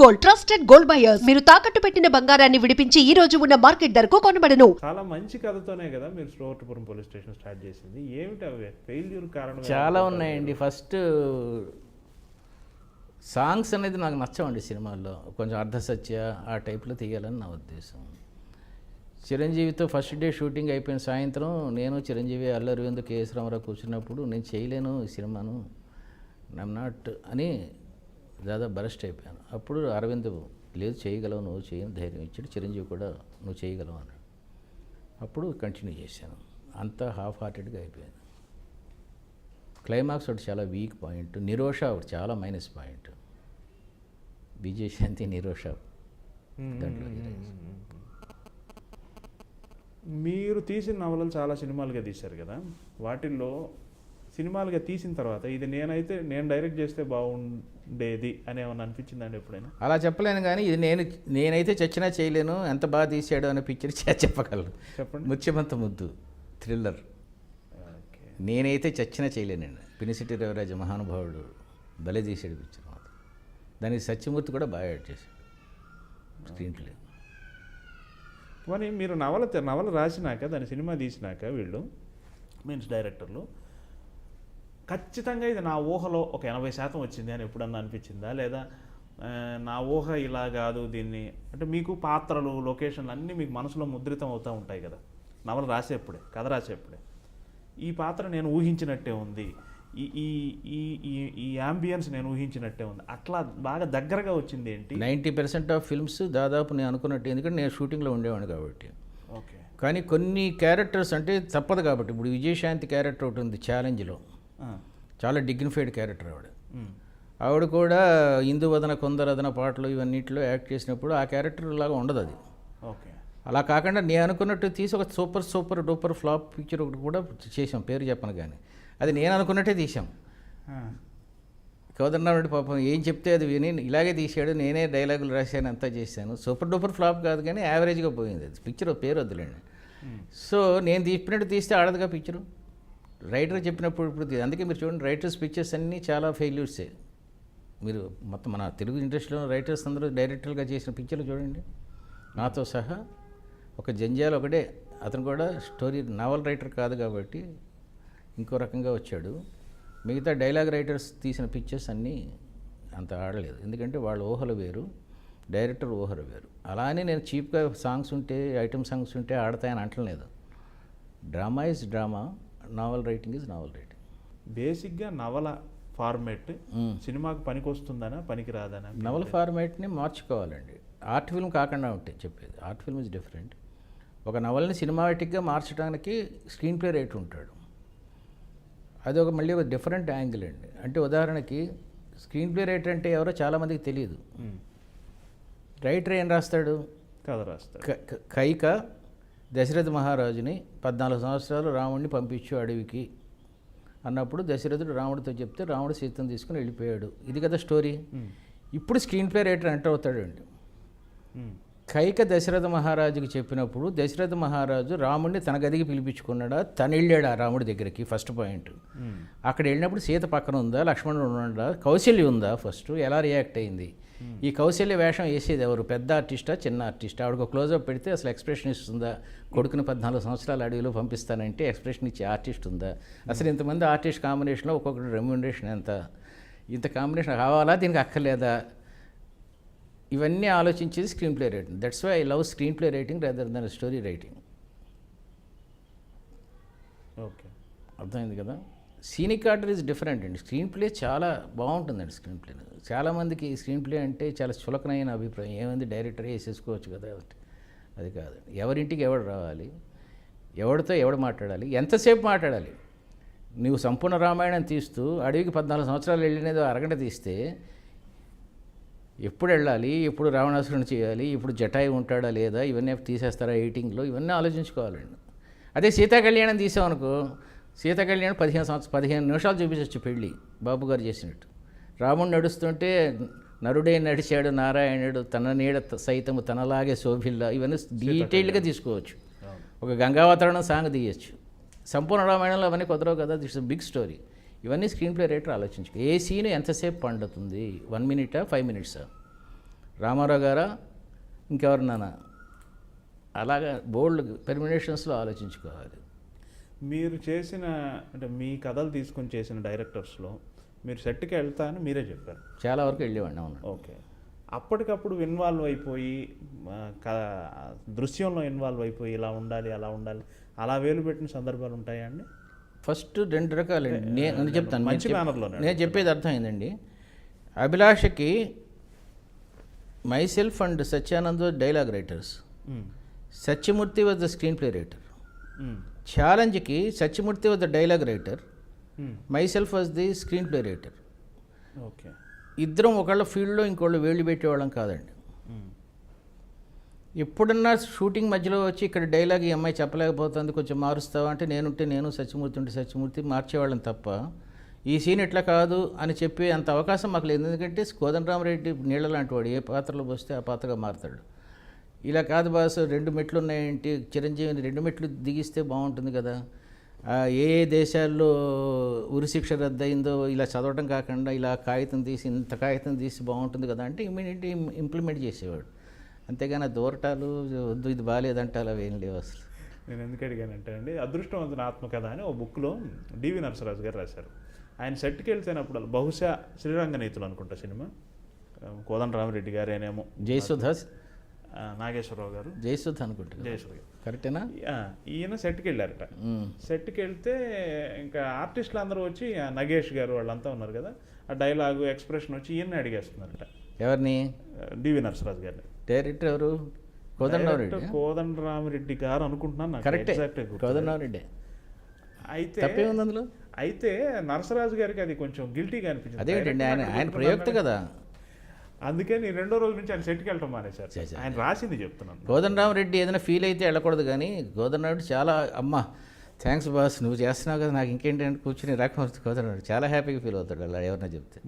Gold, trusted gold buyers. మీరు తాకట్టు పెట్టిన బంగారాన్ని విడిపించి ఈ రోజు ఉన్న మార్కెట్ ధరకు కొనబడను. చాలా మంచి కథతోనే కదా మీరు శ్రోవటపురం పోలీస్ స్టేషన్ స్టార్ట్ చేసింది. ఏమిటి అవి ఫెయిల్యూర్ కారణం? చాలా ఉన్నాయండి. ఫస్ట్ సాంగ్స్ అనేది నాకు నచ్చవండి సినిమాల్లో. కొంచెం అర్ధసత్య ఆ టైప్లో తీయాలని నా ఉద్దేశం. చిరంజీవితో ఫస్ట్ డే షూటింగ్ అయిపోయిన సాయంత్రం నేను చిరంజీవి అల్లు అరవింద్ కేఎస్ రామారావు కూర్చున్నప్పుడు నేను చేయలేను ఈ సినిమాను, ఐఎమ్ నాట్ అని దాదాపు బరస్ట్ అయిపోయాను. అప్పుడు అరవింద్ లేదు చేయగలవు, నువ్వు చేయని ధైర్యం ఇచ్చాడు. చిరంజీవి కూడా నువ్వు చేయగలవు అన్నాడు. అప్పుడు కంటిన్యూ చేశాను. అంతా హాఫ్ హార్టెడ్గా అయిపోయాను. క్లైమాక్స్ ఒకటి చాలా వీక్ పాయింట్, నిరోష ఒకటి చాలా మైనస్ పాయింట్. విజయశాంతి నిరోష దాంట్లో మీరు తీసిన నవలలు చాలా సినిమాలుగా తీశారు కదా, వాటిల్లో సినిమాలుగా తీసిన తర్వాత ఇది నేను డైరెక్ట్ చేస్తే బాగుండేది అని ఏమన్నా అనిపించిందండి ఎప్పుడైనా? అలా చెప్పలేను, కానీ ఇది నేనైతే చచ్చినా చేయలేను, ఎంత బాగా తీసాడు అనే పిక్చర్ చెప్పగలను. చెప్పండి. ముత్యమంత ముద్దు థ్రిల్లర్. నేనైతే చచ్చినా చేయలేనండి. పినిసిటి రవిరాజ మహానుభావుడు భలే తీసాడు పిక్చర్ మాత్రం. దానికి సత్యమూర్తి కూడా బాగా యాడ్ చేశాడు స్క్రీన్ ప్లే. మరి మీరు నవల రాసినాక దాని సినిమా తీసినాక వీళ్ళు మీన్స్ డైరెక్టర్లు ఖచ్చితంగా ఇది నా ఊహలో ఒక 80% వచ్చింది అని ఎప్పుడన్నా అనిపించిందా? లేదా నా ఊహ ఇలా కాదు దీన్ని అంటే మీకు పాత్రలు లొకేషన్లు అన్నీ మీకు మనసులో ముద్రితం అవుతూ ఉంటాయి కదా నవల రాసేప్పుడే, కథ రాసేప్పుడే. ఈ పాత్ర నేను ఊహించినట్టే ఉంది, ఈ ఈ ఈ ఈ యాంబియన్స్ నేను ఊహించినట్టే ఉంది, అట్లా బాగా దగ్గరగా వచ్చింది ఏంటి? 90% ఆఫ్ ఫిల్మ్స్ దాదాపు నేను అనుకున్నట్టు, ఎందుకంటే నేను షూటింగ్లో ఉండేవాడిని కాబట్టి. ఓకే. కానీ కొన్ని క్యారెక్టర్స్ అంటే తప్పదు కాబట్టి, ఇప్పుడు విజయశాంతి క్యారెక్టర్ ఒకటి ఉంది ఛాలెంజ్లో, చాలా డిగ్నిఫైడ్ క్యారెక్టర్ ఆవిడ కూడా ఇందువదన కొందరదన పాటలు ఇవన్నిటిలో యాక్ట్ చేసినప్పుడు ఆ క్యారెక్టర్ లాగా ఉండదు అది. ఓకే. అలా కాకుండా నేను అనుకున్నట్టు తీసి ఒక సూపర్ డూపర్ ఫ్లాప్ పిక్చర్ ఒకటి కూడా చేసాం, పేరు చెప్పను కానీ అది నేను అనుకున్నట్టే తీసాం. కోదండరాముడి పాపం ఏం చెప్తే అది విని ఇలాగే తీసాడు, నేనే డైలాగులు రాశాను, అంతా చేశాను. సూపర్ డూపర్ ఫ్లాప్ కాదు కానీ యావరేజ్గా పోయింది అది పిక్చర్, పేరు వద్దులేండి. సో నేను చెప్పినట్టు తీస్తే ఆడదుగా పిక్చరు, రైటర్ చెప్పినప్పుడు ఇప్పుడు. అందుకే మీరు చూడండి రైటర్స్ పిక్చర్స్ అన్నీ చాలా ఫెయిల్యూర్సే. మీరు మొత్తం మన తెలుగు ఇండస్ట్రీలో రైటర్స్ అందరూ డైరెక్టర్గా చేసిన పిక్చర్లు చూడండి, నాతో సహా. ఒక జంజాల్ ఒకటే, అతను కూడా స్టోరీ నావల్ రైటర్ కాదు కాబట్టి ఇంకో రకంగా వచ్చాడు. మిగతా డైలాగ్ రైటర్స్ తీసిన పిక్చర్స్ అన్నీ అంత ఆడలేదు, ఎందుకంటే వాళ్ళ ఊహలు వేరు, డైరెక్టర్ ఊహలు వేరు. అలానే నేను చీప్గా సాంగ్స్ ఉంటే, ఐటమ్ సాంగ్స్ ఉంటే ఆడతాయని అంటలేదు. Drama is drama, novel writing is novel writing. బేసిక్గా నవల ఫార్మేట్ సినిమాకు పనికి వస్తుందనా పనికి రాదనా? నవల ఫార్మేట్ని మార్చుకోవాలండి. ఆర్ట్ ఫిల్మ్ కాకుండా ఉంటే చెప్పేది. Art film is different. ఒక నవల్ని సినిమాటిక్గా మార్చడానికి స్క్రీన్ ప్లే రైటర్ ఉంటాడు, అది మళ్ళీ ఒక డిఫరెంట్ యాంగిల్ అండి. అంటే ఉదాహరణకి స్క్రీన్ ప్లే రైటర్ అంటే ఎవరో చాలామందికి తెలియదు. రైటర్ ఏం రాస్తాడు? కథ రాస్తాడు. కైక దశరథ మహారాజుని 14 సంవత్సరాలు రాముడిని పంపించు అడవికి అన్నప్పుడు దశరథుడు రాముడితో చెప్తే రాముడు సీతను తీసుకుని వెళ్ళిపోయాడు. ఇది కదా స్టోరీ. ఇప్పుడు స్క్రీన్ ప్లే రైటర్ ఎంటర్ అవుతాడండి. కైక దశరథ మహారాజుకి చెప్పినప్పుడు దశరథ మహారాజు రాముడిని తన గదికి పిలిపించుకున్నాడా, తను వెళ్ళాడు ఆ రాముడి దగ్గరికి, ఫస్ట్ పాయింట్. అక్కడ వెళ్ళినప్పుడు సీత పక్కన ఉందా, లక్ష్మణుడు ఉన్నాడా, కౌశల్య ఉందా, ఫస్ట్ ఎలా రియాక్ట్ అయింది, ఈ కౌశల్య వేషం వేసేది ఎవరు, పెద్ద ఆర్టిస్టా చిన్న ఆర్టిస్టా, ఆవిడకు క్లోజప్ పెడితే అసలు ఎక్స్ప్రెషన్ ఇస్తుందా, కొడుకుని 14 సంవత్సరాల అడవిలో పంపిస్తానంటే ఎక్స్ప్రెషన్ ఇచ్చే ఆర్టిస్ట్ ఉందా, అసలు ఇంతమంది ఆర్టిస్ట్ కాంబినేషన్లో ఒక్కొక్కటి రెమ్యునరేషన్ ఎంత, ఇంత కాంబినేషన్ కావాలా, దీనికి అక్కర్లేదా, ఇవన్నీ ఆలోచించేది screenplay writing. That's why I love screenplay writing rather than story writing. Okay, అర్థమైంది కదా. సీనిక్ ఆర్డర్ ఈజ్ డిఫరెంట్ అండి. స్క్రీన్ ప్లే చాలా బాగుంటుందండి. స్క్రీన్ ప్లే చాలామందికి స్క్రీన్ ప్లే అంటే చాలా చులకనైన అభిప్రాయం, ఏమైంది డైరెక్టరే వేసేసుకోవచ్చు కదా, అది కాదు. ఎవరింటికి ఎవడు రావాలి, ఎవడితో ఎవడు మాట్లాడాలి, ఎంతసేపు మాట్లాడాలి. నువ్వు సంపూర్ణ రామాయణం తీస్తూ అడవికి 14 సంవత్సరాలు వెళ్ళినది అరగంట తీస్తే ఎప్పుడు వెళ్ళాలి, ఎప్పుడు రావణాసురుని చేయాలి, ఇప్పుడు జటాయి ఉంటాడా లేదా, ఇవన్నీ తీసేస్తారా ఎడిటింగ్లో, ఇవన్నీ ఆలోచించుకోవాలండి. అదే సీతా కళ్యాణం తీసామనుకో, సీతా కళ్యాణం 15 నిమిషాలు చూపించవచ్చు పెళ్ళి, బాబు గారు చేసినట్టు. రాముడు నడుస్తుంటే నరుడే నడిచాడు నారాయణుడు, తన నీడ సైతము తనలాగే శోభిల్లా, ఇవన్నీ డీటెయిల్డ్గా తీసుకోవచ్చు. ఒక గంగావతరణం సాంగ్ తీయచ్చు. సంపూర్ణ రామాయణంలో అవన్నీ కుదరవు కదా, దిట్స్ బిగ్ స్టోరీ. ఇవన్నీ స్క్రీన్ ప్లే రైటర్ ఆలోచించుకో. ఏ సీన్ ఎంతసేపు పండుతుంది, 1 minute 5 minutes, రామారావు గారా ఇంకెవరినానా, అలాగా బోల్డ్ పెర్మినేషన్స్లో ఆలోచించుకోవాలి. మీరు చేసిన అంటే మీ కథలు తీసుకొని చేసిన డైరెక్టర్స్లో మీరు సెట్కి వెళ్తా అని మీరే చెప్పారు. చాలా వరకు వెళ్ళేవాడిని. అవును. ఓకే. అప్పటికప్పుడు ఇన్వాల్వ్ అయిపోయి దృశ్యంలో ఇన్వాల్వ్ అయిపోయి ఇలా ఉండాలి అలా ఉండాలి అలా వేలు పెట్టిన సందర్భాలు ఉంటాయా అండి? ఫస్ట్ 2 రకాలండి. నేను చెప్తాను, మంచి మేనర్లోనే నేను చెప్పేది అర్థమైందండి. అభిలాషకి myself and Satyanand dialogue writers, Satyamurthy was the screenplay writer. ఛాలెంజ్కి Satyamurthy was the dialogue writer, myself was the screenplay writer. Okay. ఇద్దరం ఒకళ్ళ ఫీల్డ్లో ఇంకోళ్ళు వేళ్ళు పెట్టేవాళ్ళం కాదండి. ఎప్పుడన్నా షూటింగ్ మధ్యలో వచ్చి ఇక్కడ డైలాగ్ ఈ అమ్మాయి చెప్పలేకపోతుంది కొంచెం మారుస్తావా అంటే నేనుంటే నేను, సత్యమూర్తి ఉంటే సత్యమూర్తి మార్చేవాళ్ళం తప్ప ఈ సీన్ ఎట్లా కాదు అని చెప్పే అంత అవకాశం మాకు లేదు. ఎందుకంటే కోదండరామరెడ్డి నీళ్ళ లాంటి వాడు, ఏ పాత్రలో వస్తే ఆ పాత్రగా మారుతాడు. ఇలా కాదు బాస్ 2 మెట్లు ఉన్నాయేంటి, చిరంజీవిని 2 మెట్లు దిగిస్తే బాగుంటుంది కదా, ఏ ఏ దేశాల్లో ఉరిశిక్ష రద్దయిందో ఇలా చదవడం కాకుండా ఇలా కాగితం తీసి ఇంత కాగితం తీసి బాగుంటుంది కదా అంటే ఇమీడియట్లీ ఇంప్లిమెంట్ చేసేవాడు. అంతేగాని దూరటాలు వద్దు ఇది బాగాలేదంటాలు అవి ఏం లేవు అసలు. నేను ఎందుకు అడిగానంటే అండి, అదృష్టవంతుని ఆత్మకథ అని ఓ బుక్లో డివి నరసరాజు గారు రాశారు. ఆయన సెట్కి వెళ్తేనప్పుడు బహుశా శ్రీరంగనీతులు అనుకుంటా సినిమా, కోదండరామరెడ్డి గారేనేమో, జయసుధ నాగేశ్వరరావు గారు, జయసుధ అనుకుంటా, జయశ్వరి గారు కరెక్టేనా. ఈయన సెట్కి వెళ్ళారట. సెట్కి వెళ్తే ఇంకా ఆర్టిస్టులు అందరూ వచ్చి నగేష్ గారు వాళ్ళంతా ఉన్నారు కదా, ఆ డైలాగు ఎక్స్ప్రెషన్ వచ్చి ఈయన్ని అడిగేస్తున్నారట. ఎవరిని? డివి నరసరాజు గారిని. డైరెక్టర్ ఎవరు? కోదండరామరెడ్డి. కోదండరామరెడ్డి గారు అనుకుంటున్నాను. కరెక్టే, కోదండరామరెడ్డి. అయితే తప్పేముంది అందులో? అయితే నరసరాజు గారికి అది కొంచెం గిల్టీగా అనిపించింది. అదేంటండి, ఆయన ప్రయోక్త కదా. అందుకని 2వ రోజు నుంచి ఆయన సెట్కి వెళ్ళటం మానేశారు. ఆయన రాసింది చెప్తున్నాను. కోదండరామరెడ్డి ఏదైనా ఫీల్ అయితే వెళ్ళకూడదు, కానీ కోదండరామరెడ్డి చాలా అమ్మ థ్యాంక్స్ బాస్ నువ్వు చేస్తున్నావు కదా నాకు ఇంకేంటంటే కూర్చుని రాకపోతే కోదండరామరెడ్డి చాలా హ్యాపీగా ఫీల్ అవుతాడు అలా ఎవరైనా చెప్తే.